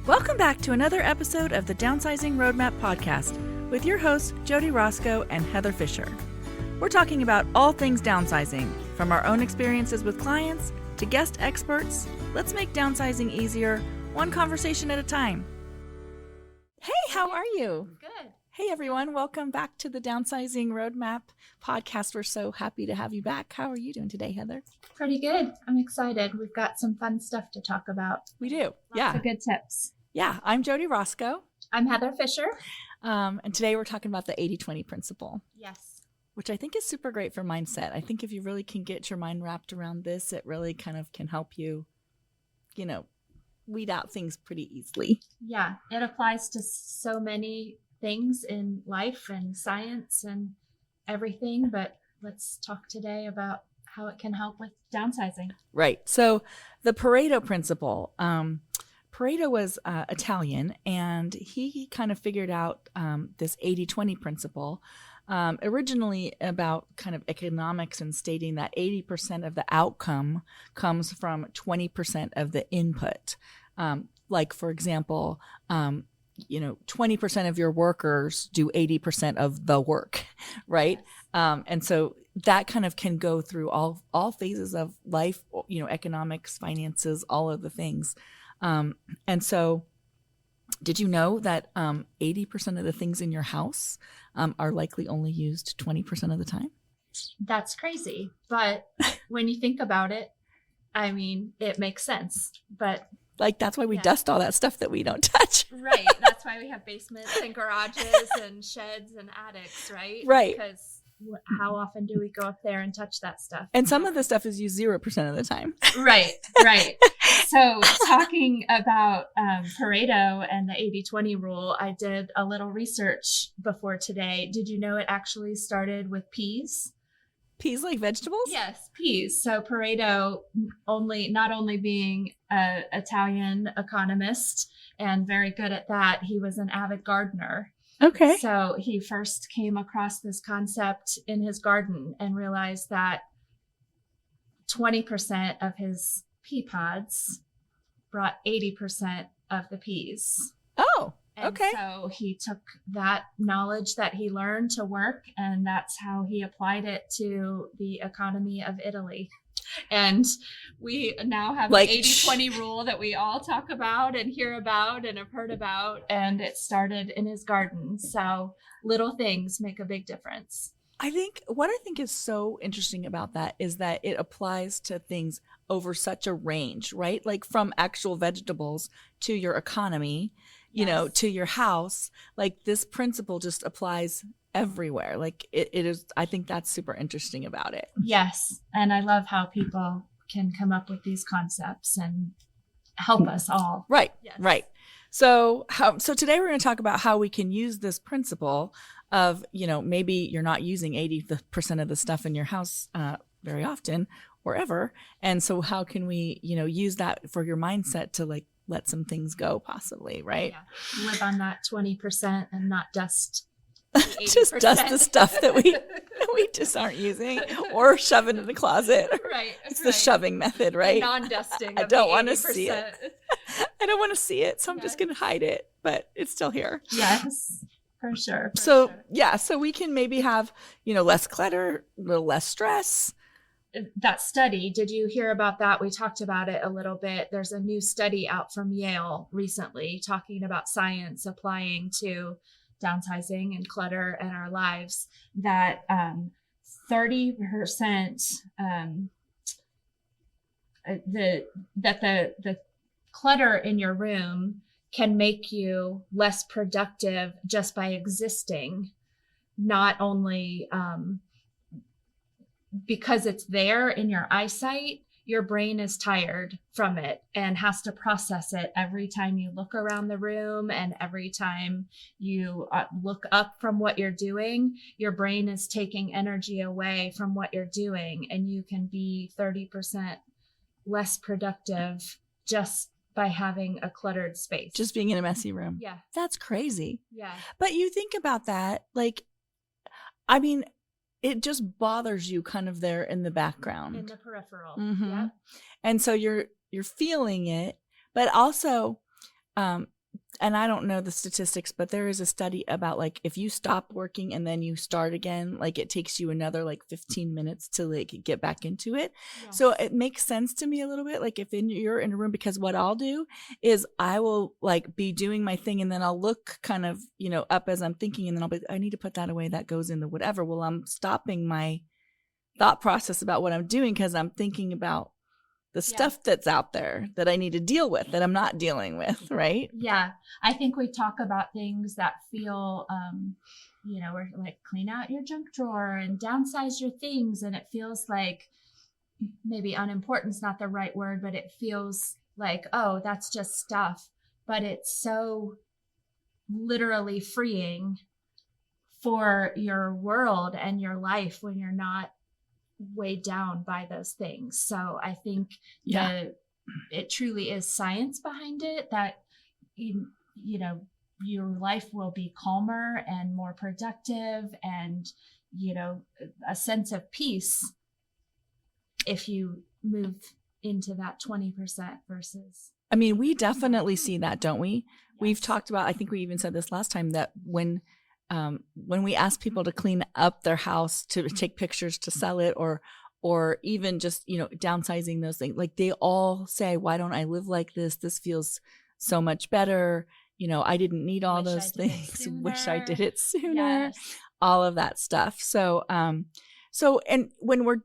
Welcome back to another episode of the Downsizing Roadmap podcast with your hosts, Jody Roscoe and Heather Fisher. We're talking about all things downsizing, from our own experiences with clients to guest experts. Let's make downsizing easier, one conversation at a time. Hey, how are you? Good. Hey, everyone. Welcome back to the Downsizing Roadmap podcast. We're so happy to have you back. How are you doing today, Heather? Pretty good. I'm excited. We've got some fun stuff to talk about. We do. Lots of good tips. Yeah. I'm Jody Roscoe. I'm Heather Fisher. And today we're talking about the 80-20 principle. Yes. Which I think is super great for mindset. I think if you really can get your mind wrapped around this, it really kind of can help you, weed out things pretty easily. Yeah. It applies to so many things in life and science and everything, but let's talk today about how it can help with downsizing. Right. So the Pareto principle, Pareto was Italian, and he kind of figured out this 80-20 principle, originally about kind of economics and stating that 80% of the outcome comes from 20% of the input. Like, for example, 20% of your workers do 80% of the work, right? Yes. And so that kind of can go through all phases of life, economics, finances, all of the things. And so did you know that 80% of the things in your house are likely only used 20% of the time? That's crazy. But when you think about it, I mean, it makes sense. But that's why we dust all that stuff that we don't touch. Right. That's why we have basements and garages and sheds and attics, right? Right. Because how often do we go up there and touch that stuff? And some of the stuff is used 0% of the time. Right. So talking about Pareto and the 80-20 rule, I did a little research before today. Did you know it actually started with peas? Peas like vegetables? Yes, peas. So Pareto, not only being an Italian economist and very good at that, he was an avid gardener. Okay. So he first came across this concept in his garden and realized that 20% of his pea pods brought 80% of the peas. Oh, and okay. So he took that knowledge that he learned to work, and that's how he applied it to the economy of Italy. And we now have an 80-20 rule that we all talk about and hear about and have heard about. And it started in his garden. So little things make a big difference. What I think is so interesting about that is that it applies to things over such a range, right? Like from actual vegetables to your economy, to your house. Like this principle just applies everywhere. Like it is, I think that's super interesting about it. Yes. And I love how people can come up with these concepts and help us all. Right. Yes. Right. So today we're going to talk about how we can use this principle of, maybe you're not using 80% of the stuff in your house very often or ever. And so how can we, use that for your mindset to let some things go possibly, right? Yeah. Live on that 20% and not dust. Just dust the stuff that we just aren't using or shove it in the closet. Right. It's the shoving method, right? Non-dusting. I don't want to see it. I don't want to see it. So I'm just going to hide it, but it's still here. Yes, for sure. So we can maybe have, less clutter, a little less stress. That study, did you hear about that? We talked about it a little bit. There's a new study out from Yale recently talking about science applying to downsizing and clutter in our lives, that 30% the clutter in your room can make you less productive just by existing, not only because it's there in your eyesight. Your brain is tired from it and has to process it every time you look around the room and every time you look up from what you're doing. Your brain is taking energy away from what you're doing, and you can be 30% less productive just by having a cluttered space. Just being in a messy room. Yeah. That's crazy. Yeah. But you think about that, it just bothers you kind of there in the background. In the peripheral. Mm-hmm. Yeah. And so you're feeling it, but also and I don't know the statistics, but there is a study about like if you stop working and then you start again, like it takes you another like 15 minutes to like get back into it. Yes. So it makes sense to me a little bit, like if you're in a room, because what I'll do is I will like be doing my thing and then I'll look kind of, up as I'm thinking, and then I'll be, I need to put that away. That goes in the whatever. Well, I'm stopping my thought process about what I'm doing because I'm thinking about the stuff that's out there that I need to deal with that I'm not dealing with, right? Yeah. I think we talk about things that feel, we're like clean out your junk drawer and downsize your things. And it feels like maybe unimportant is not the right word, but it feels like, oh, that's just stuff. But it's so literally freeing for your world and your life when you're not weighed down by those things. So I think it truly is science behind it, that your life will be calmer and more productive, and a sense of peace if you move into that 20% versus. I mean, we definitely see that, don't we? Yes. We've talked about, I think we even said this last time, that when we ask people to clean up their house, to take pictures to sell it, or even just, downsizing those things, like they all say, why don't I live like this? This feels so much better. I didn't need all those things. Wish I did it sooner. Yes. All of that stuff. So, and when we're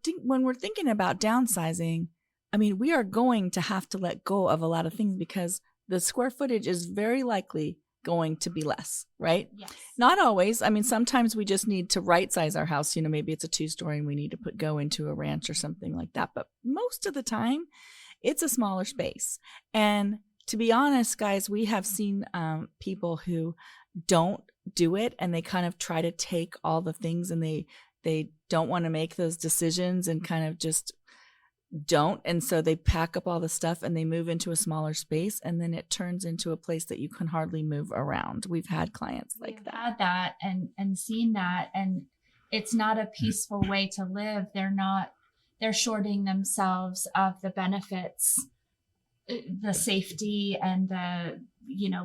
thinking about downsizing, I mean, we are going to have to let go of a lot of things because the square footage is very likely going to be less, right? Yes. Not always. I mean, sometimes we just need to right size our house. Maybe it's a 2-story and we need to go into a ranch or something like that. But most of the time, it's a smaller space. And to be honest, guys, we have seen people who don't do it, and they kind of try to take all the things, and they don't want to make those decisions and kind of just don't. And so they pack up all the stuff and they move into a smaller space, and then it turns into a place that you can hardly move around. We've had clients like that. Had that and seen that, and it's not a peaceful way to live. They're shorting themselves of the benefits, the safety, and the,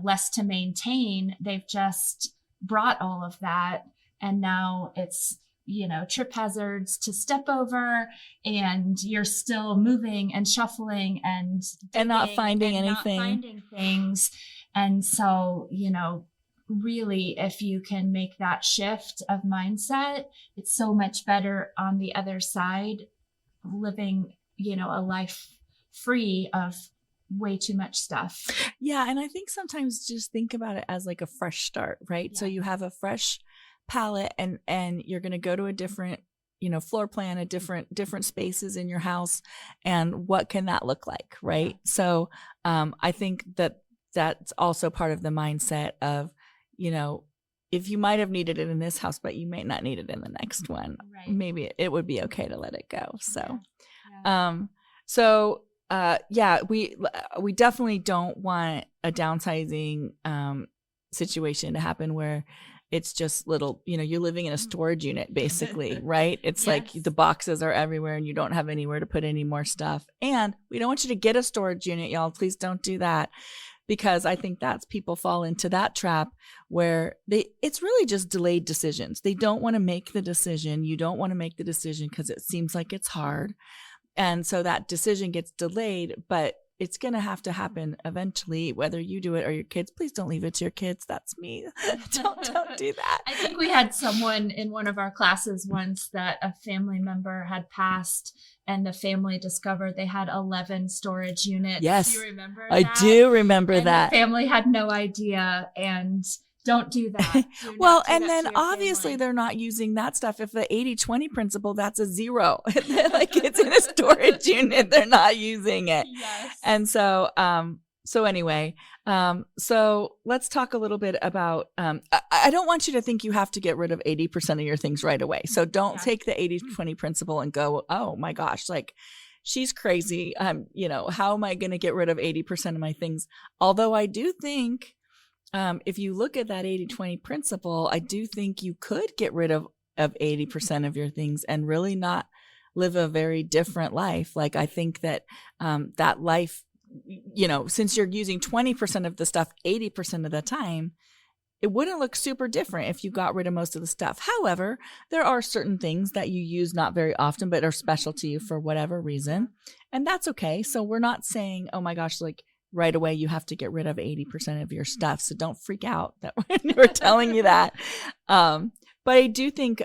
less to maintain. They've just brought all of that, and now it's, trip hazards to step over, and you're still moving and shuffling and not finding anything. Not finding things. And so, really, if you can make that shift of mindset, it's so much better on the other side, living, a life free of way too much stuff. Yeah. And I think sometimes just think about it as like a fresh start, right? Yeah. So you have a fresh palette, and you're going to go to a different, floor plan, a different spaces in your house. And what can that look like? Right. So, I think that's also part of the mindset of, if you might have needed it in this house, but you may not need it in the next one, right. Maybe it would be okay to let it go. So, we definitely don't want a downsizing, situation to happen where it's just little, you're living in a storage unit, basically, right? It's like the boxes are everywhere and you don't have anywhere to put any more stuff. And we don't want you to get a storage unit, y'all. Please don't do that, because I think people fall into that trap where it's really just delayed decisions. They don't want to make the decision. You don't want to make the decision because it seems like it's hard. And so that decision gets delayed, but it's going to have to happen eventually, whether you do it or your kids. Please don't leave it to your kids. That's me. Don't do that. I think we had someone in one of our classes once that a family member had passed, and the family discovered they had 11 storage units. Yes. Do you remember that? I do remember that. The family had no idea, and don't do that. Well, and then obviously they're not using that stuff. If the 80-20 principle, that's a 0. Like it's in a storage unit, they're not using it. Yes. And so, anyway, so let's talk a little bit about, I don't want you to think you have to get rid of 80% of your things right away. So don't take the 80-20 principle and go, oh my gosh, like she's crazy. How am I going to get rid of 80% of my things? Although I do think, if you look at that 80-20 principle, I do think you could get rid of 80% of your things and really not live a very different life. Like I think that that life since you're using 20% of the stuff 80% of the time, it wouldn't look super different if you got rid of most of the stuff. However, there are certain things that you use not very often, but are special to you for whatever reason. And that's okay. So we're not saying, oh my gosh, like right away, you have to get rid of 80% of your stuff. So don't freak out that we're telling you that. But I do think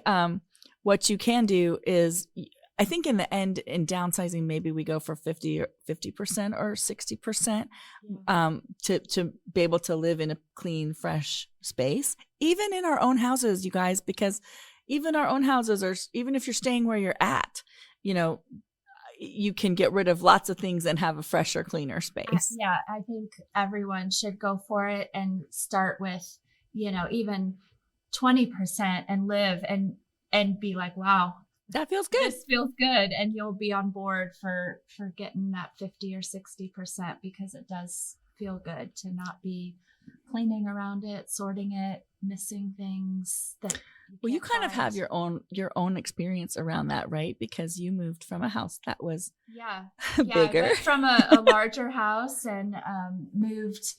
what you can do is, I think in the end, in downsizing, maybe we go for 50% or 60% to be able to live in a clean, fresh space, even in our own houses, you guys, because even our own houses are, even if you're staying where you're at, you can get rid of lots of things and have a fresher, cleaner space. Yeah, I think everyone should go for it and start with, even 20% and live and be like, wow, that feels good. This feels good. And you'll be on board for getting that 50 or 60% because it does feel good to not be cleaning around it, sorting it, missing things that you kind of have your own experience around that, right? Because you moved from a house that was bigger. I went from a larger house and moved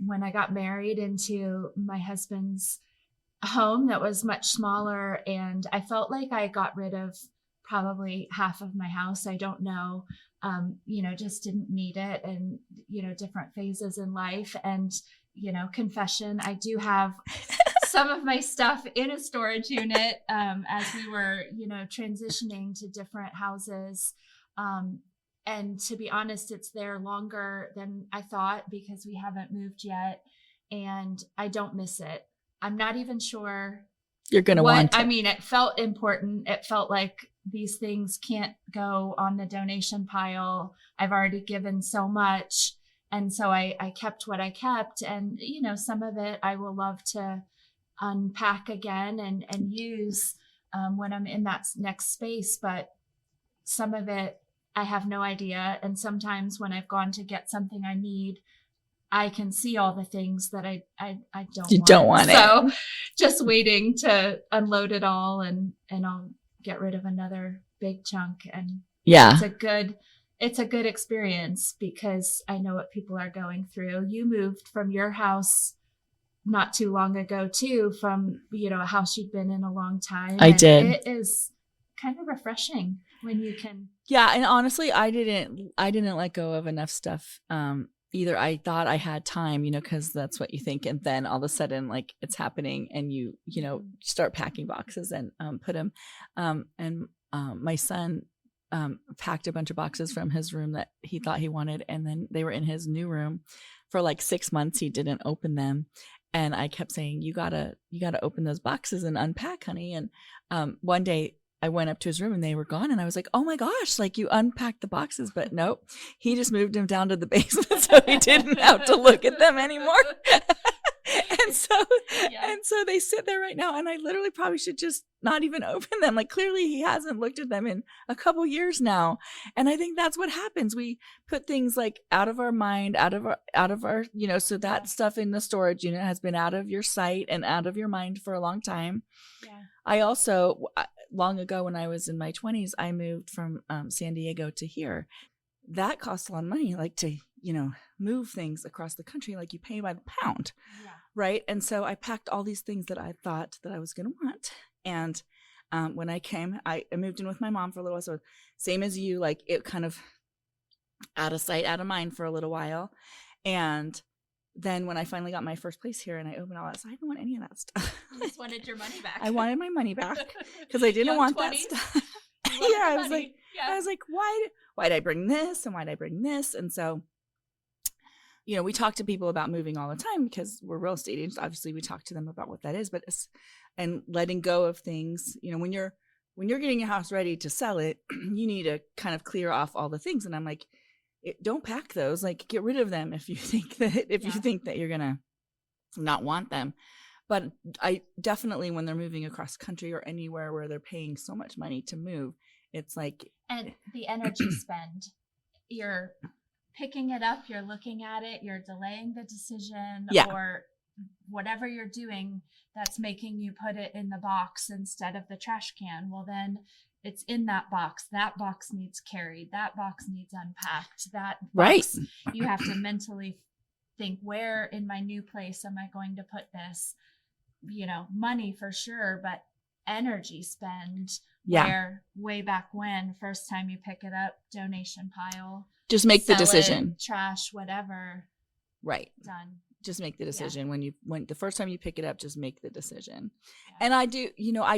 when I got married into my husband's home that was much smaller, and I felt like I got rid of probably half of my house. I don't know, just didn't need it, and different phases in life. And confession, I do have some of my stuff in a storage unit as we were transitioning to different houses, and to be honest, it's there longer than I thought because we haven't moved yet, and I don't miss it. I'm not even sure you're going to want it. I mean, it felt important. It felt like these things can't go on the donation pile. I've already given so much. And so I kept what I kept. And, some of it I will love to unpack again and use when I'm in that next space. But some of it, I have no idea. And sometimes when I've gone to get something I need, I can see all the things that I don't want. So just waiting to unload it all and I'll get rid of another big chunk. And it's a good experience because I know what people are going through. You moved from your house not too long ago too, from, a house you'd been in a long time. I did. It is kind of refreshing when you can. Yeah. And honestly, I didn't let go of enough stuff. Either I thought I had time, because that's what you think. And then all of a sudden, like it's happening and you start packing boxes and put them. And my son packed a bunch of boxes from his room that he thought he wanted. And then they were in his new room for like 6 months. He didn't open them. And I kept saying, you gotta open those boxes and unpack, honey. And one day I went up to his room and they were gone. And I was like, oh my gosh, like you unpacked the boxes, but nope. He just moved them down to the basement so he didn't have to look at them anymore. And so they sit there right now. And I literally probably should just not even open them. Like clearly he hasn't looked at them in a couple years now. And I think that's what happens. We put things like out of our mind, out of our, so that stuff in the storage unit has been out of your sight and out of your mind for a long time. Yeah. I also, long ago when I was in my 20s, I moved from San Diego to here. That costs a lot of money, like to, move things across the country, like you pay by the pound, right? And so I packed all these things that I thought that I was going to want. And when I came, I moved in with my mom for a little while. So same as you, like it kind of out of sight, out of mind for a little while. And then when I finally got my first place here and I opened all that, so I didn't want any of that stuff. You just wanted your money back. I wanted my money back because I didn't want 20s, that stuff. I was like, why did I bring this and why did I bring this? And so, we talk to people about moving all the time because we're real estate agents. Obviously, we talk to them about what that is, and letting go of things. When you're getting your house ready to sell it, you need to kind of clear off all the things. And I'm like, don't pack those. Like, get rid of them if you think that you're gonna not want them. But I definitely, when they're moving across country or anywhere where they're paying so much money to move, it's like, and the energy spend, you're picking it up, you're looking at it, you're delaying the decision, or whatever you're doing that's making you put it in the box instead of the trash can. Well, then it's in that box. That box needs carried. That box needs unpacked. That Right. box, you have to mentally think, where in my new place am I going to put this? Money for sure, but energy spend. Yeah. Where way back when, first time you pick it up, donation pile. Just make the sell decision. it, trash, whatever. Right. Done. Just make the decision. When the first time you pick it up, just make the decision. Yeah. And I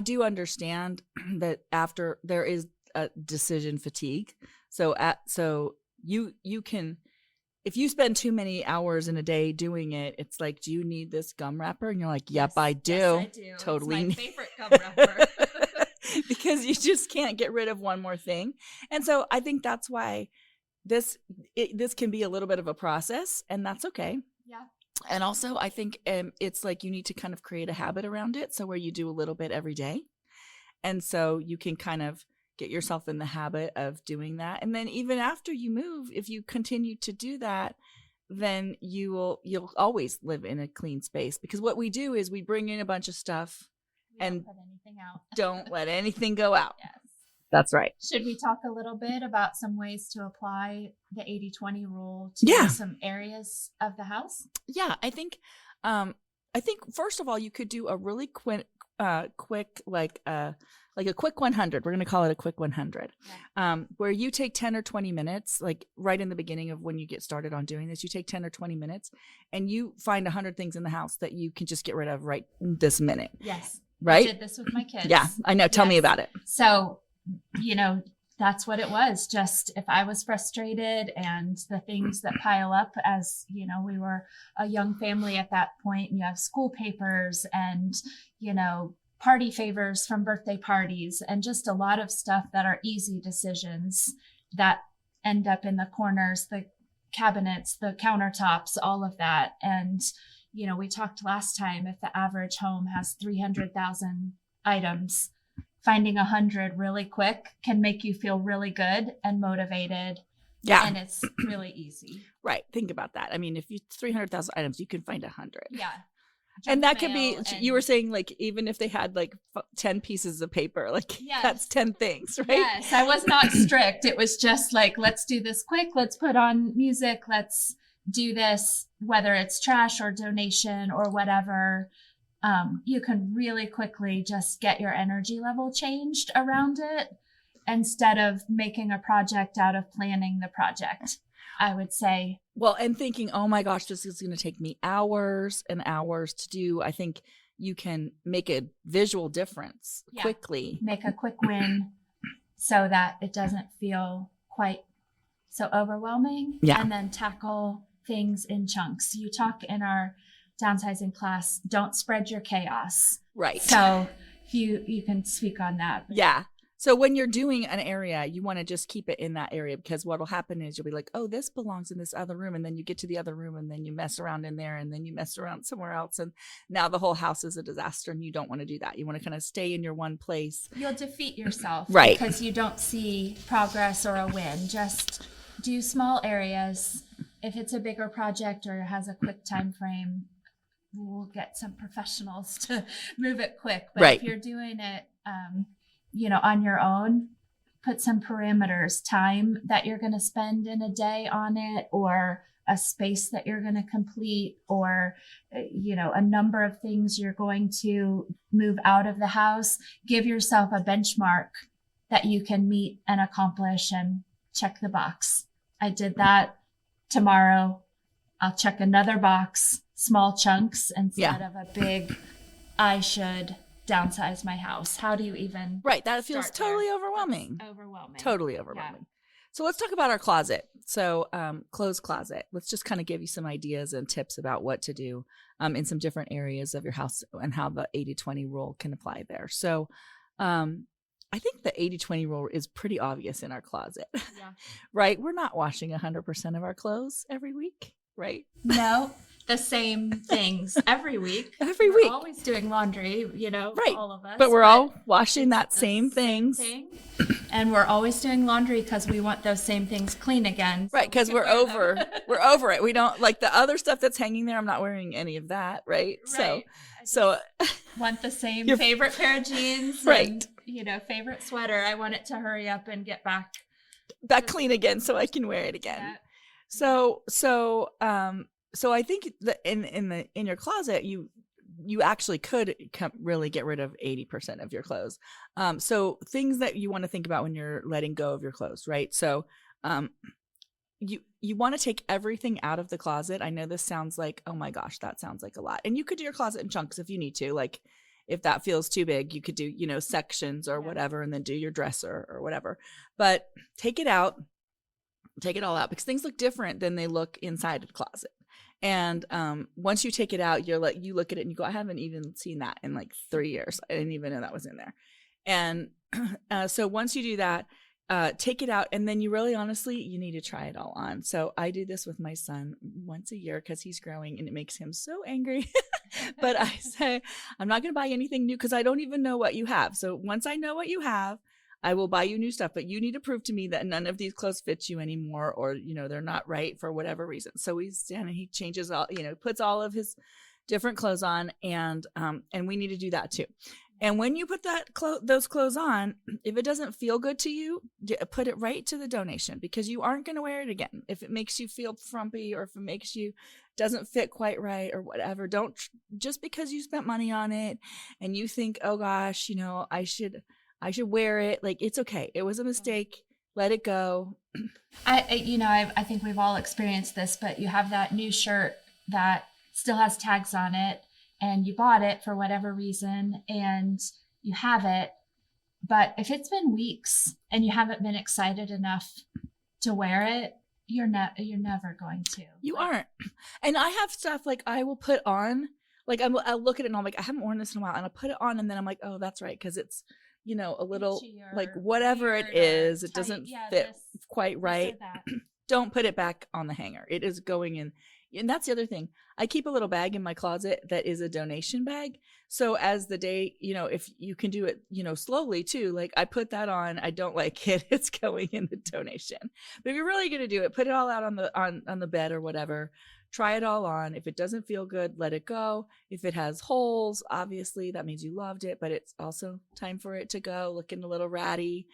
do understand that after there is a decision fatigue. So you can, if you spend too many hours in a day doing it, it's like, do you need this gum wrapper? And you're like, yep, I do. Yes, I do. Totally. It's my favorite gum wrapper. Because you just can't get rid of one more thing. And so I think that's why this can be a little bit of a process, and that's okay. Yeah. And also I think it's like you need to kind of create a habit around it. So where you do a little bit every day. And so you can kind of get yourself in the habit of doing that. And then even after you move, if you continue to do that, then you'll always live in a clean space. Because what we do is we bring in a bunch of stuff and don't put anything out. Don't let anything go out. Yes. That's right. Should we talk a little bit about some ways to apply the 80-20 rule to some areas of the house? Yeah, I think first of all, you could do a really quick like a quick 100. We're going to call it a quick 100. Yeah. Where you take 10 or 20 minutes, like right in the beginning of when you get started on doing this, you take 10 or 20 minutes and you find 100 things in the house that you can just get rid of right this minute. Yes. Right? I did this with my kids. Yeah, I know. Tell me about it. So, that's what it was. Just if I was frustrated and the things that pile up, as we were a young family at that point, and you have school papers and, party favors from birthday parties and just a lot of stuff that are easy decisions that end up in the corners, the cabinets, the countertops, all of that. And, we talked last time, if the average home has 300,000 items, finding 100 really quick can make you feel really good and motivated. Yeah. And it's really easy. Right. Think about that. I mean, if you 300,000 items, you can find 100. Yeah. And that could be, you were saying, like, even if they had like 10 pieces of paper, like that's 10 things, right? Yes. I was not strict. It was just like, let's do this quick. Let's put on music. Let's do this, whether it's trash or donation or whatever. You can really quickly just get your energy level changed around it instead of making a project out of planning the project, I would say. Well, and thinking, oh my gosh, this is going to take me hours and hours to do. I think you can make a visual difference quickly. Make a quick win so that it doesn't feel quite so overwhelming. Yeah. And then tackle things in chunks. You talk in our downsizing class, don't spread your chaos. Right. So you can speak on that. Yeah. So when you're doing an area, you want to just keep it in that area, because what will happen is you'll be like, oh, this belongs in this other room. And then you get to the other room and then you mess around in there and then you mess around somewhere else. And now the whole house is a disaster, and you don't want to do that. You want to kind of stay in your one place. You'll defeat yourself. Right. Because you don't see progress or a win. Just do small areas. If it's a bigger project or has a quick time frame, we'll get some professionals to move it quick. But if you're doing it, on your own, put some parameters, time that you're going to spend in a day on it, or a space that you're going to complete, or, a number of things you're going to move out of the house. Give yourself a benchmark that you can meet and accomplish and check the box. I did that. Tomorrow, I'll check another box, small chunks instead of a big, I should downsize my house. How do you even that feels totally overwhelming. That's overwhelming. Totally overwhelming. Yeah. So let's talk about our closet. So clothes closet. Let's just kind of give you some ideas and tips about what to do in some different areas of your house and how the 80-20 rule can apply there. So I think the 80-20 rule is pretty obvious in our closet, right? We're not washing 100% of our clothes every week, right? No. The same things every week. We're always doing laundry, all of us. But we're all washing that same things. And we're always doing laundry because we want those same things clean again. Right, because we're over it. We don't like the other stuff that's hanging there. I'm not wearing any of that, right? So want the same favorite pair of jeans. Right. favorite sweater. I want it to hurry up and get back clean again so I can wear it again. Yeah. So I think that in your closet, you actually could really get rid of 80% of your clothes. So things that you want to think about when you're letting go of your clothes, right? So you want to take everything out of the closet. I know this sounds like, oh my gosh, that sounds like a lot. And you could do your closet in chunks if you need to. Like if that feels too big, you could do, sections or whatever, and then do your dresser or whatever. But take it out, take it all out, because things look different than they look inside the closet. And once you take it out, you look at it and you go, I haven't even seen that in like 3 years. I didn't even know that was in there. And so once you do that, take it out, and then you really honestly, you need to try it all on. So I do this with my son once a year because he's growing and it makes him so angry. But I say, I'm not going to buy anything new because I don't even know what you have. So once I know what you have, I will buy you new stuff, but you need to prove to me that none of these clothes fit you anymore, or, they're not right for whatever reason. So he changes all, puts all of his different clothes on, and we need to do that too. And when you put those clothes on, if it doesn't feel good to you, put it right to the donation, because you aren't going to wear it again. If it makes you feel frumpy, or if it doesn't fit quite right or whatever, don't, just because you spent money on it and you think, oh gosh, I should wear it. Like, it's okay. It was a mistake. Let it go. I think we've all experienced this, but you have that new shirt that still has tags on it, and you bought it for whatever reason, and you have it. But if it's been weeks and you haven't been excited enough to wear it, you're never going to. You aren't. And I have stuff like I will put on, like I'll look at it and I'm like, I haven't worn this in a while, and I'll put it on, and then I'm like, oh, that's right, because it's a little like whatever it is, it doesn't fit quite right. Don't put it back on the hanger. It is going in. And that's the other thing. I keep a little bag in my closet that is a donation bag. So as the day, if you can do it, slowly too, like I put that on, I don't like it, it's going in the donation. But if you're really going to do it, put it all out on the bed or whatever. Try it all on. If it doesn't feel good, let it go. If it has holes, obviously that means you loved it, but it's also time for it to go, looking a little ratty.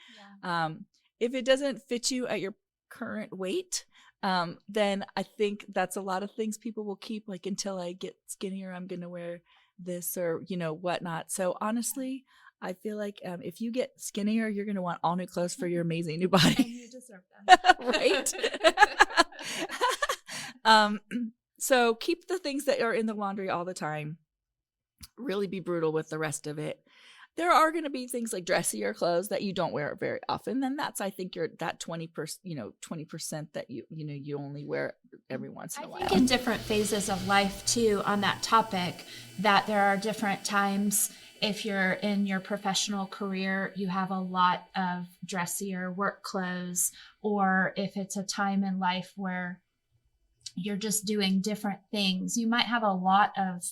Yeah. If it doesn't fit you at your current weight, then I think that's a lot of things people will keep, like, until I get skinnier, I'm going to wear this or, whatnot. So honestly, I feel like if you get skinnier, you're going to want all new clothes for your amazing new body. And you deserve them. Right? So keep the things that are in the laundry all the time. Really be brutal with the rest of it. There are going to be things like dressier clothes that you don't wear very often. Then that's, I think, that 20%, 20% that you only wear every once in a while. I think in different phases of life too, on that topic, that there are different times. If you're in your professional career, you have a lot of dressier work clothes, or if it's a time in life where you're just doing different things, you might have a lot of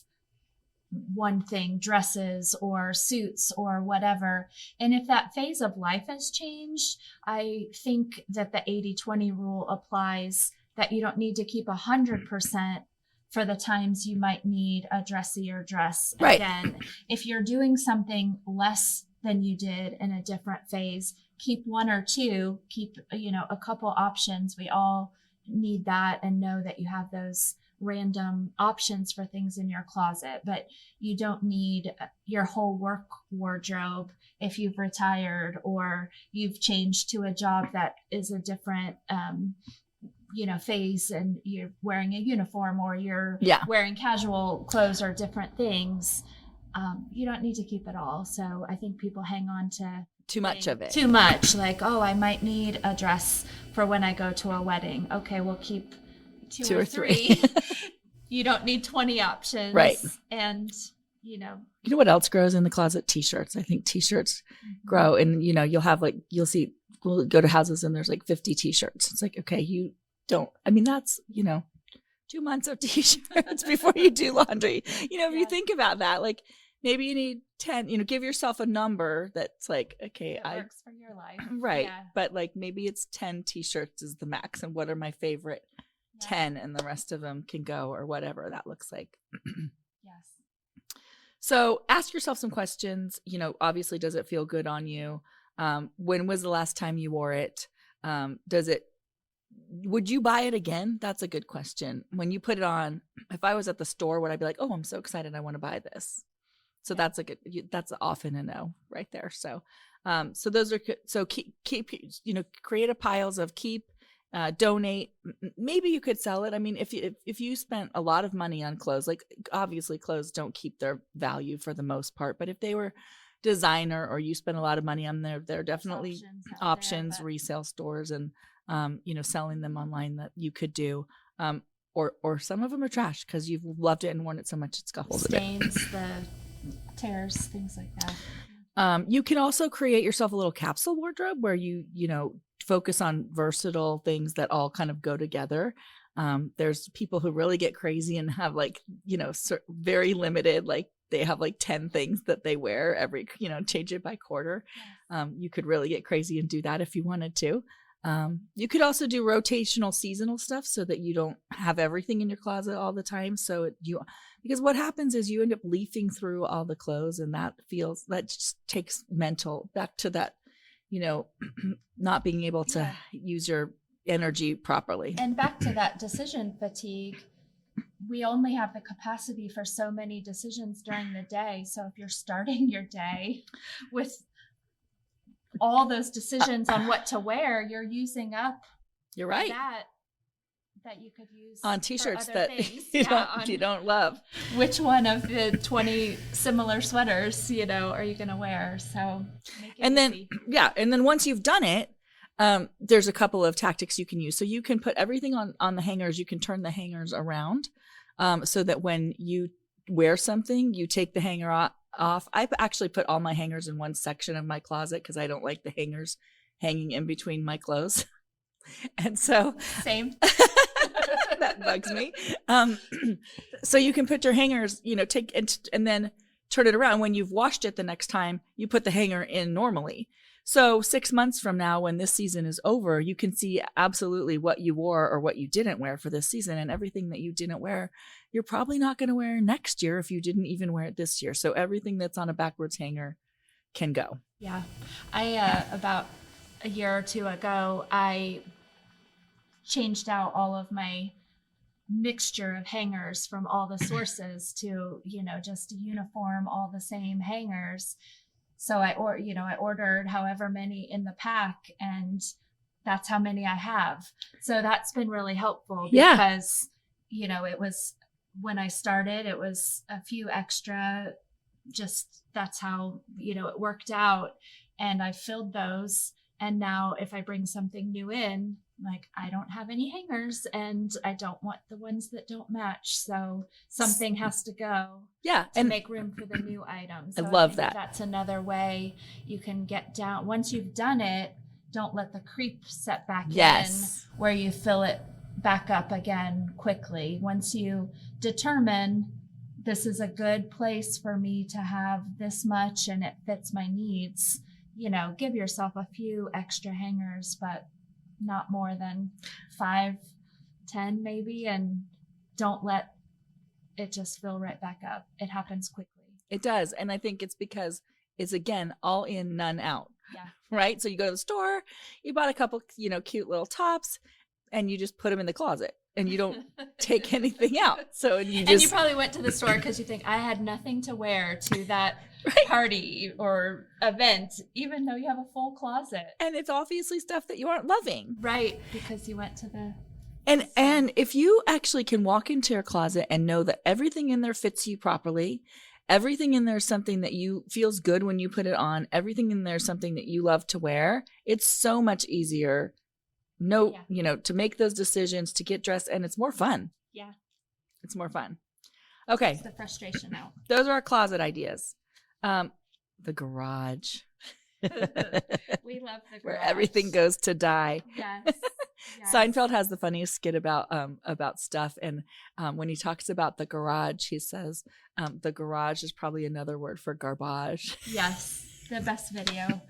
one thing, dresses or suits or whatever. And if that phase of life has changed, I think that the 80-20 rule applies, that you don't need to keep 100% for the times you might need a dressier dress. Right. Again, if you're doing something less than you did in a different phase, keep one or two, keep, a couple options. We all need that, and know that you have those random options for things in your closet, but you don't need your whole work wardrobe if you've retired or you've changed to a job that is a different phase, and you're wearing a uniform, or you're wearing casual clothes or different things. You don't need to keep it all. So I think people hang on to too much of it. Too much. Like, oh, I might need a dress for when I go to a wedding. Okay, we'll keep two or three. You don't need 20 options. Right. And, You know what else grows in the closet? T-shirts. I think T-shirts grow, and, you'll see, we'll go to houses and there's like 50 T-shirts. It's like, okay, that's, 2 months of T-shirts before you do laundry. If you think about that, like maybe you need 10, give yourself a number that's like, okay, that works for your life. Right. Yeah. But like maybe it's 10 T-shirts is the max, and what are my favorite 10, and the rest of them can go, or whatever that looks like. Yes. So ask yourself some questions. Obviously, does it feel good on you? When was the last time you wore it? Would you buy it again? That's a good question. When you put it on, if I was at the store, would I be like, oh, I'm so excited, I want to buy this? So that's often a no right there. So, create a piles of keep, donate. Maybe you could sell it. I mean, if you spent a lot of money on clothes, like obviously clothes don't keep their value for the most part, but if they were designer or you spend a lot of money on there are definitely options, resale stores, and selling them online that you could do. Or some of them are trash because you've loved it and worn it so much it's got holes in it. Stains, the tears, things like that. You can also create yourself a little capsule wardrobe where you focus on versatile things that all kind of go together. There's people who really get crazy and have very limited, like they have like 10 things that they wear every, change it by quarter. You could really get crazy and do that if you wanted to. You could also do rotational seasonal stuff so that you don't have everything in your closet all the time. Because what happens is you end up leafing through all the clothes, and that just takes mental back to that, not being able to use your energy properly. And back to that decision fatigue. We only have the capacity for so many decisions during the day. So if you're starting your day with all those decisions on what to wear, you're using up. You're right. That you could use on t-shirts for that you don't love. Which one of the 20 similar sweaters, are you going to wear? So make it easy. And then once you've done it, there's a couple of tactics you can use. So you can put everything on the hangers. You can turn the hangers around so that when you wear something, you take the hanger off. I've actually put all my hangers in one section of my closet because I don't like the hangers hanging in between my clothes. And so same. That bugs me. So you can put your hangers, take and then turn it around. When you've washed it the next time, you put the hanger in normally. So 6 months from now, when this season is over, you can see absolutely what you wore or what you didn't wear for this season, and everything that you didn't wear, you're probably not going to wear next year if you didn't even wear it this year. So everything that's on a backwards hanger can go. Yeah. I, about a year or two ago, I changed out all of my mixture of hangers from all the sources to, just uniform, all the same hangers. So I ordered however many in the pack, and that's how many I have. So that's been really helpful because, it was when I started, it was a few extra, just that's how, it worked out, and I filled those. And now if I bring something new in, like I don't have any hangers and I don't want the ones that don't match. So something has to go to make room for the new items. So I love that. That's another way you can get down. Once you've done it, don't let the creep set back in where you fill it back up again quickly. Once you determine this is a good place for me to have this much and it fits my needs, give yourself a few extra hangers, but not more than 5, 10 maybe, and don't let it just fill right back up. It happens quickly. It does. And I think it's because it's, again, all in, none out. Yeah. Right? So you go to the store, you bought a couple, cute little tops, and you just put them in the closet. And you don't take anything out. So and you probably went to the store because you think I had nothing to wear to that party or event, even though you have a full closet. And it's obviously stuff that you aren't loving. Right, because you went to the... And if you actually can walk into your closet and know that everything in there fits you properly, everything in there is something that you feels good when you put it on, everything in there is something that you love to wear, it's so much easier to make those decisions, to get dressed, and it's more fun. Yeah. It's more fun. Okay. It's the frustration out. Those are our closet ideas. The garage. We love the garage. Where everything goes to die. Yes. Seinfeld has the funniest skit about stuff, and when he talks about the garage, he says the garage is probably another word for garbage. Yes. The best video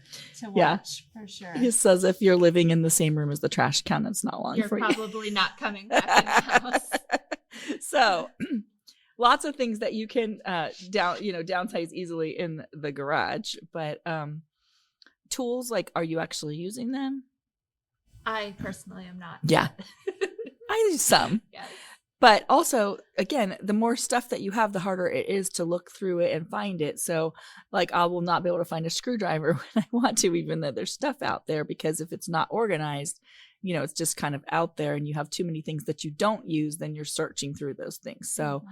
to watch for sure. He says if you're living in the same room as the trash can, it's not long you're for you. You're probably not coming back in the house. So lots of things that you can downsize easily in the garage. But tools, like, are you actually using them? I personally am not. Yeah. I use some. Yes. But also, again, the more stuff that you have, the harder it is to look through it and find it. So, like, I will not be able to find a screwdriver when I want to, even though there's stuff out there, because if it's not organized, it's just kind of out there, and you have too many things that you don't use, then you're searching through those things. So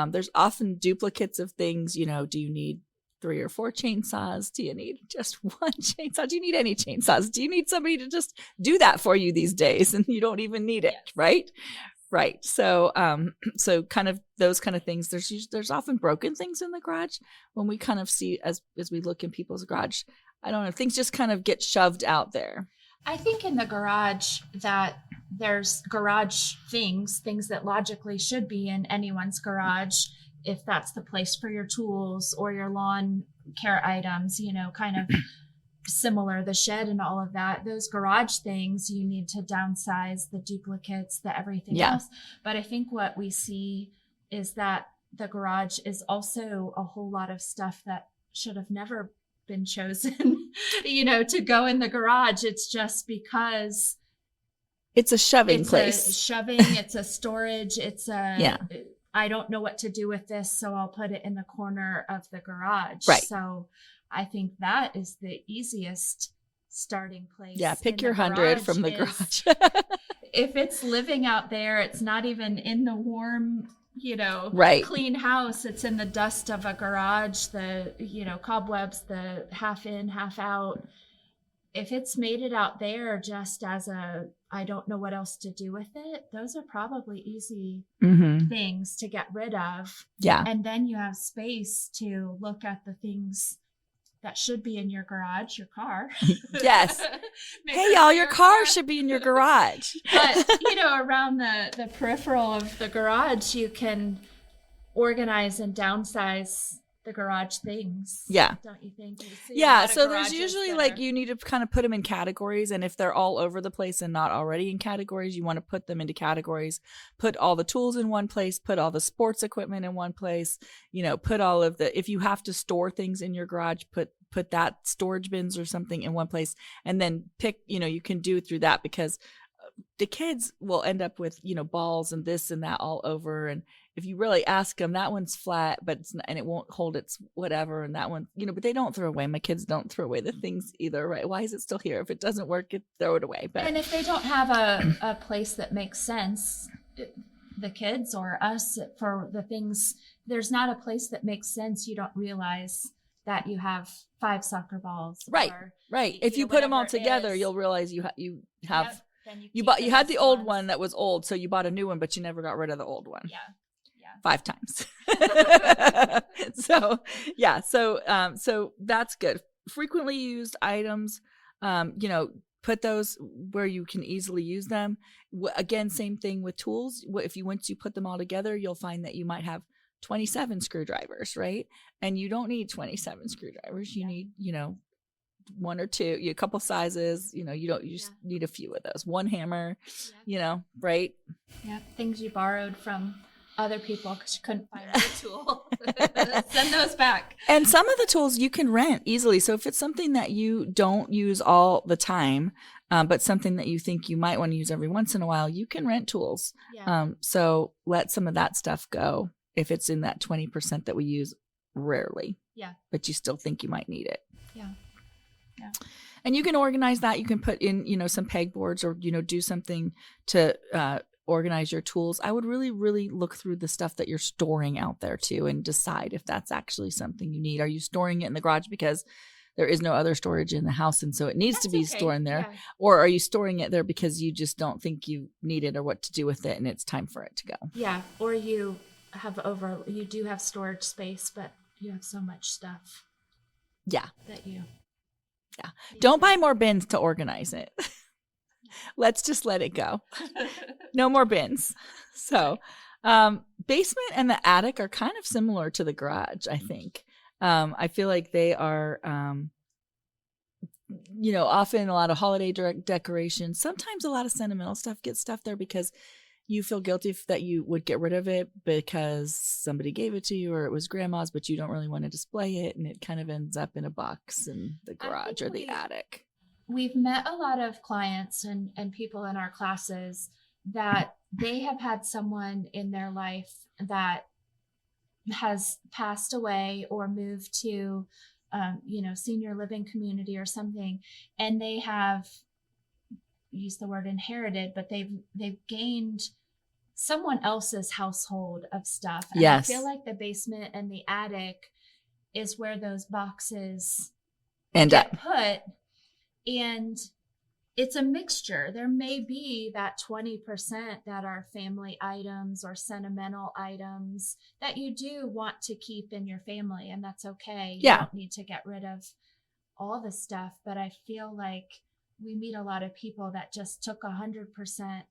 there's often duplicates of things. Do you need 3 or 4 chainsaws? Do you need just one chainsaw? Do you need any chainsaws? Do you need somebody to just do that for you these days, and you don't even need it, right? Right. So, so kind of those kind of things. There's often broken things in the garage when we kind of see as we look in people's garage. I don't know. Things just kind of get shoved out there. I think in the garage that there's garage things that logically should be in anyone's garage, if that's the place for your tools or your lawn care items, kind of similar, the shed and all of that. Those garage things, you need to downsize, the duplicates, the everything else. But I think what we see is that the garage is also a whole lot of stuff that should have never been chosen, to go in the garage. It's just because it's a shoving place. It's a storage. It's I don't know what to do with this, so I'll put it in the corner of the garage. Right. So I think that is the easiest starting place. Yeah, pick your 100 from the garage. If it's living out there, it's not even in the warm, clean house. It's in the dust of a garage, the, cobwebs, the half in, half out. If it's made it out there just as I don't know what else to do with it, those are probably easy things to get rid of. Yeah. And then you have space to look at the things that should be in your garage, your car. Yes. Hey, y'all, your car should be in your garage. But, around the peripheral of the garage, you can organize and downsize the garage things. Yeah. Don't you think? So there's usually you need to kind of put them in categories. And if they're all over the place and not already in categories, you want to put them into categories, put all the tools in one place, put all the sports equipment in one place, put all of if you have to store things in your garage, put that storage bins or something in one place, and then pick, you can do through that, because the kids will end up with, balls and this and that all over. And if you really ask them, that one's flat, but it's not, and it won't hold its whatever. And that one, but they don't throw away. My kids don't throw away the things either, right? Why is it still here? If it doesn't work, throw it away. But and if they don't have a place that makes sense, the kids or us, for the things, there's not a place that makes sense. You don't realize that you have 5 soccer balls. Right. Right. If you put them all together, you'll realize you have. Yep. You had the old one that was old, so you bought a new one, but you never got rid of the old one. Yeah. 5 times. So that's good. Frequently used items, put those where you can easily use them. Again, same thing with tools. Once you put them all together, you'll find that you might have 27 screwdrivers, right? And you don't need 27 screwdrivers. You need, 1 or 2, a couple sizes, you just need a few of those. 1 hammer, right? Yeah. Things you borrowed from other people because you couldn't find a tool. Send those back. And some of the tools you can rent easily. So if it's something that you don't use all the time, but something that you think you might want to use every once in a while, you can rent tools. Yeah. So let some of that stuff go if it's in that 20% that we use rarely. Yeah. But you still think you might need it. Yeah. Yeah. And you can organize that. You can put in, some pegboards or, do something to organize your tools. I would really, really look through the stuff that you're storing out there too and decide if that's actually something you need. Are you storing it in the garage because there is no other storage in the house and so it needs to be stored in there? Yeah. Or are you storing it there because you just don't think you need it or what to do with it and it's time for it to go? Yeah. Or you do have storage space, but you have so much stuff. Yeah. Yeah. Don't buy more bins to organize it. Let's just let it go. No more bins. So, basement and the attic are kind of similar to the garage, I think. I feel like they are, often a lot of holiday decorations. Sometimes a lot of sentimental stuff gets stuffed there because you feel guilty that you would get rid of it because somebody gave it to you or it was grandma's, but you don't really want to display it, and it kind of ends up in a box in the garage or the attic. We've met a lot of clients and people in our classes that they have had someone in their life that has passed away or moved to, senior living community or something, and they have used the word inherited, but they've gained someone else's household of stuff. And Yes. I feel like the basement and the attic is where those boxes get put. And it's a mixture. There may be that 20% that are family items or sentimental items that you do want to keep in your family, and that's okay. You don't need to get rid of all the stuff, but I feel like we meet a lot of people that just took 100%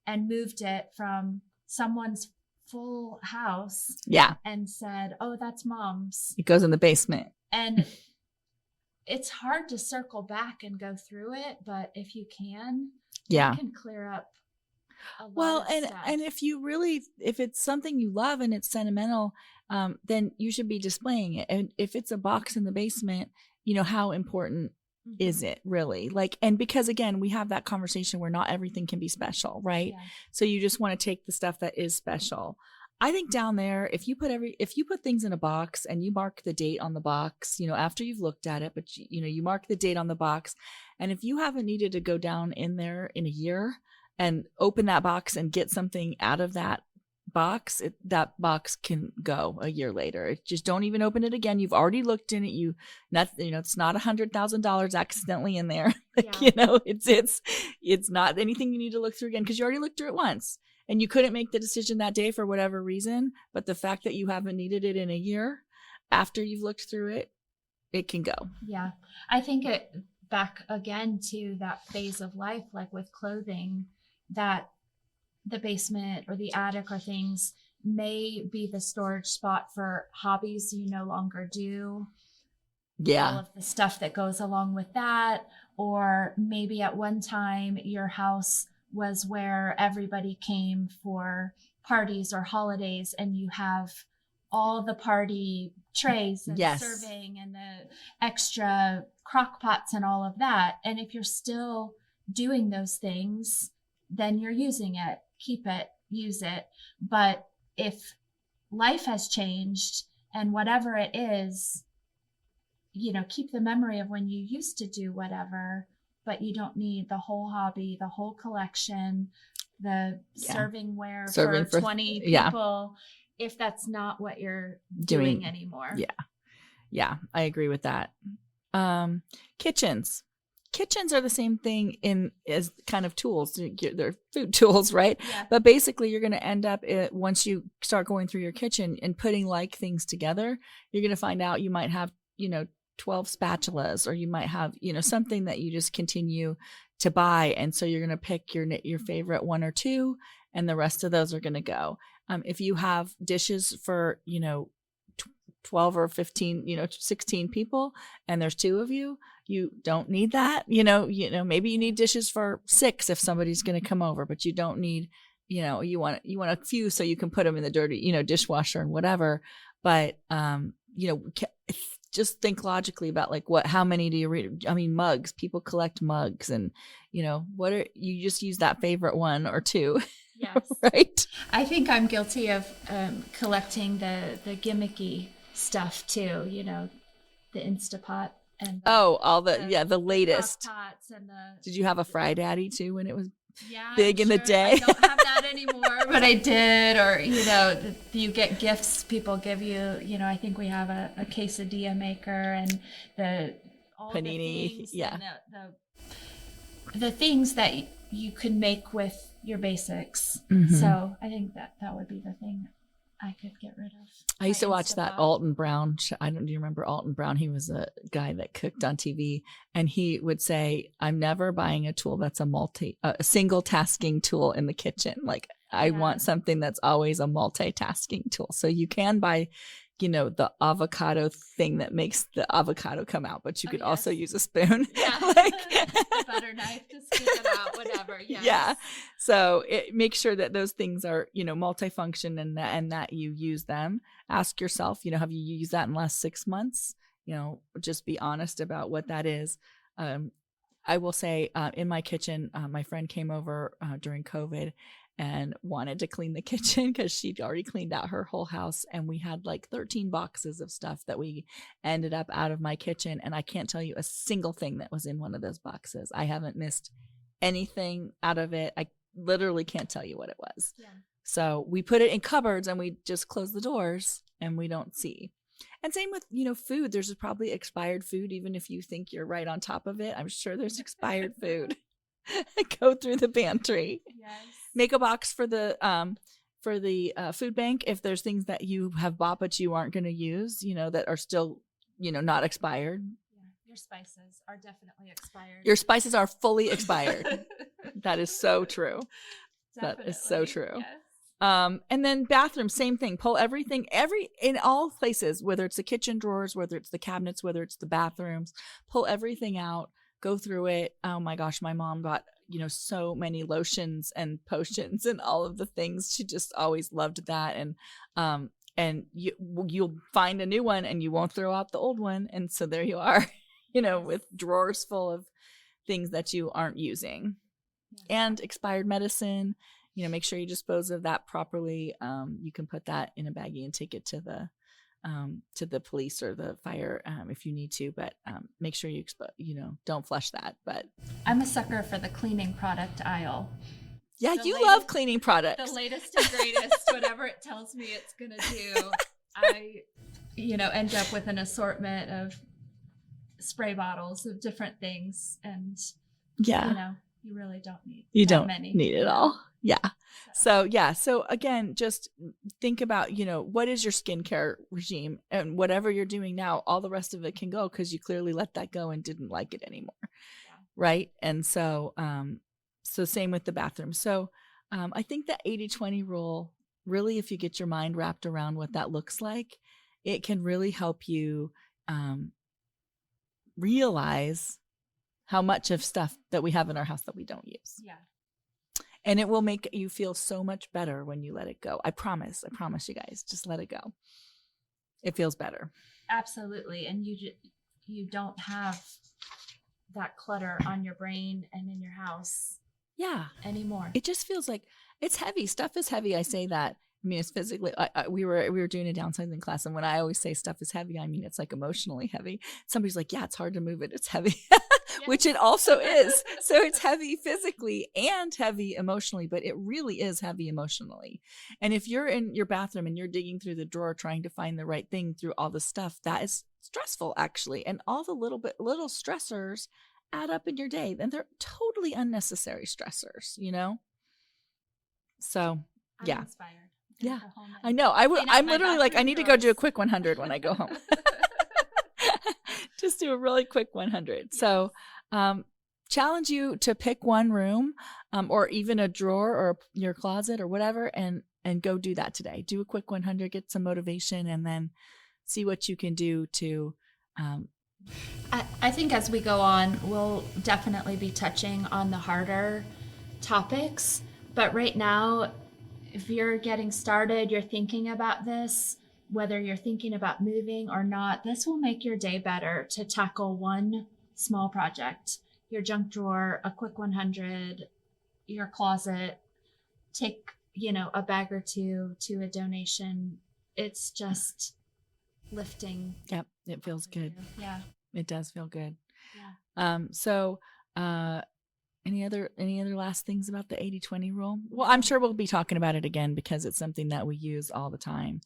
and moved it from someone's full house. Yeah. And said, oh, that's mom's. It goes in the basement. And it's hard to circle back and go through it, but if you can, you can clear up a lot of stuff. And if it's something you love and it's sentimental, then you should be displaying it. And if it's a box in the basement, how important is it really? Like, and because again, we have that conversation where not everything can be special, right? Yeah. So you just want to take the stuff that is special. I think down there, if you put things in a box and you mark the date on the box, after you've looked at it, but you mark the date on the box, and if you haven't needed to go down in there in a year and open that box and get something out of that box, that box can go a year later. Just don't even open it again. You've already looked in it. It's not $100,000 accidentally in there. It's not anything you need to look through again because you already looked through it once. And you couldn't make the decision that day for whatever reason, but the fact that you haven't needed it in a year after you've looked through it, it can go. Yeah. I think it back again to that phase of life, like with clothing, that the basement or the attic or things may be the storage spot for hobbies you no longer do. Yeah. All of the stuff that goes along with that. Or maybe at one time your house was where everybody came for parties or holidays, and you have all the party trays and serving and the extra crock pots and all of that. And if you're still doing those things, then you're using it. Keep it, use it. But if life has changed and whatever it is, keep the memory of when you used to do whatever, but you don't need the whole hobby, the whole collection, the servingware for 20 people, if that's not what you're doing anymore. Yeah, I agree with that. Kitchens are the same thing as kind of tools. They're food tools, right? Yeah. But basically you're going to end up, once you start going through your kitchen and putting like things together, you're going to find out you might have, 12 spatulas, or you might have, something that you just continue to buy. And so you're going to pick your favorite one or two, and the rest of those are going to go. If you have dishes for, 12 or 15, 16 people, and there's two of you, you don't need that. Maybe you need dishes for 6 if somebody's going to come over, but you don't need, you want a few so you can put them in the dirty, dishwasher and whatever. But, just think logically about how many do you read? I mean, mugs, people collect mugs, and you just use that favorite one or two. Yes. Right. I think I'm guilty of collecting the gimmicky stuff too, the Instapot and the latest pots and Did you have a Fry Daddy too when it was big in the day? I don't have that anymore, but I did. Or you get gifts people give you. I think we have a quesadilla maker and all panini, the things, the things that you can make with your basics. Mm-hmm. So I think that would be the thing I could get rid of. I used to watch that Alton Brown. Do you remember Alton Brown? He was a guy that cooked on TV, and he would say, "I'm never buying a tool that's a single tasking tool in the kitchen. Like I want something that's always a multitasking tool. So you can buy, the avocado thing that makes the avocado come out, but you could also use a spoon. Yeah. A butter knife to scoop it out, whatever. Yes. Yeah. So make sure that those things are, multifunction and that you use them. Ask yourself, have you used that in the last 6 months? Just be honest about what that is. I will say in my kitchen, my friend came over during COVID and wanted to clean the kitchen because she'd already cleaned out her whole house. And we had like 13 boxes of stuff that we ended up out of my kitchen. And I can't tell you a single thing that was in one of those boxes. I haven't missed anything out of it. I literally can't tell you what it was. Yeah. So we put it in cupboards and we just close the doors and we don't see. And same with, food. There's probably expired food, even if you think you're right on top of it. I'm sure there's expired food. Go through the pantry. Yes. Make a box for the food bank if there's things that you have bought but you aren't going to use, that are still, not expired. Yeah. Your spices are definitely expired. Your spices are fully expired. That is so true. Definitely. That is so true. Yes. And then bathroom, same thing. Pull everything, in all places, whether it's the kitchen drawers, whether it's the cabinets, whether it's the bathrooms, pull everything out, go through it. Oh my gosh, my mom got, so many lotions and potions and all of the things. She just always loved that. And you'll find a new one and you won't throw out the old one. And so there you are, with drawers full of things that you aren't using. And expired medicine. Make sure you dispose of that properly. You can put that in a baggie and take it to the police or the fire if you need to. But make sure you don't flush that. But I'm a sucker for the cleaning product aisle. Yeah, you love cleaning products. The latest and greatest, whatever it tells me it's gonna do. I, end up with an assortment of spray bottles of different things, and you really don't need. You don't many. Need it all. Yeah. So again, just think about, what is your skincare regime, and whatever you're doing now, all the rest of it can go because you clearly let that go and didn't like it anymore. Yeah. Right. And so, same with the bathroom. So, I think the 80-20 rule, really, if you get your mind wrapped around what that looks like, it can really help you, realize how much of stuff that we have in our house that we don't use. Yeah. And it will make you feel so much better when you let it go. I promise you guys, just let it go. It feels better. Absolutely. And you don't have that clutter on your brain and in your house. Yeah. Anymore. It just feels like it's heavy. Stuff is heavy. I say that. I mean, it's physically, we were doing a downsizing class. And when I always say stuff is heavy, I mean, it's like emotionally heavy. Somebody's like, yeah, it's hard to move it. It's heavy, which it also is. So it's heavy physically and heavy emotionally, but it really is heavy emotionally. And if you're in your bathroom and you're digging through the drawer, trying to find the right thing through all the stuff, that is stressful actually. And all the little stressors add up in your day, and they're totally unnecessary stressors, So yeah. I'm inspired. Yeah, I know. I'm literally like, I need to go do a quick 100 when I go home. Just do a really quick 100. Yes. So, challenge you to pick one room, or even a drawer or your closet or whatever, and go do that today. Do a quick 100, get some motivation, and then see what you can do to. I think as we go on, we'll definitely be touching on the harder topics. But right now, if you're getting started, you're thinking about this, whether you're thinking about moving or not, this will make your day better to tackle one small project. Your junk drawer, a quick 100, your closet, take, a bag or two to a donation. It's just lifting. Yep. It feels good. Yeah. It does feel good. Yeah. Any other last things about the 80-20 rule? Well, I'm sure we'll be talking about it again because it's something that we use all the time.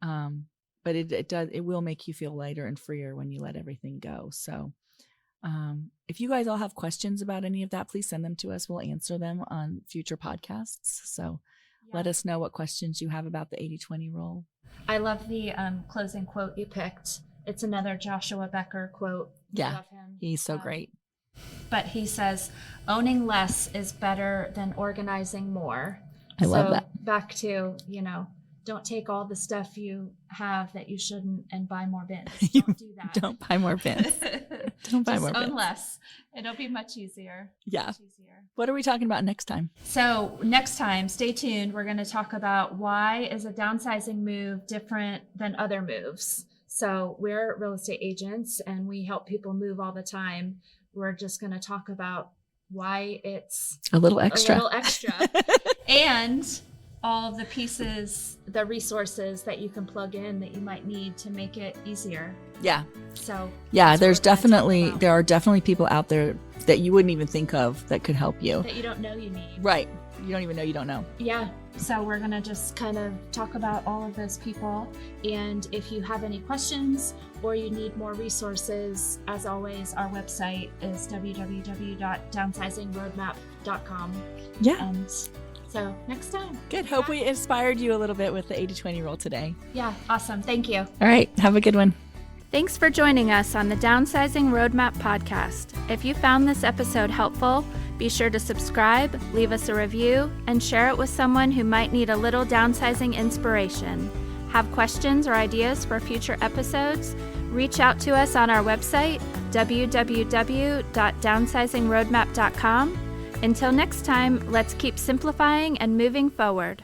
But it will make you feel lighter and freer when you let everything go. So, if you guys all have questions about any of that, please send them to us. We'll answer them on future podcasts. So let us know what questions you have about the 80-20 rule. I love the closing quote you picked. It's another Joshua Becker quote. Yeah, love him. He's so great. But he says, owning less is better than organizing more. I love that. Back to, don't take all the stuff you have that you shouldn't and buy more bins. Don't do that. Don't buy more bins. Don't buy more bins. Own less. It'll be much easier. Yeah. Much easier. What are we talking about next time? So next time, stay tuned. We're going to talk about why is a downsizing move different than other moves. So we're real estate agents and we help people move all the time. We're just going to talk about why it's a little extra and all of the pieces, the resources that you can plug in that you might need to make it easier. Yeah. So yeah, there are definitely people out there that you wouldn't even think of that could help you. That you don't know you need. Right. You don't even know you don't know. Yeah. So we're going to just kind of talk about all of those people. And if you have any questions or you need more resources, as always, our website is www.downsizingroadmap.com. Yeah. And so next time. Good. Hope we inspired you a little bit with the 80-20 rule today. Yeah. Awesome. Thank you. All right. Have a good one. Thanks for joining us on the Downsizing Roadmap podcast. If you found this episode helpful, be sure to subscribe, leave us a review, and share it with someone who might need a little downsizing inspiration. Have questions or ideas for future episodes? Reach out to us on our website, www.downsizingroadmap.com. Until next time, let's keep simplifying and moving forward.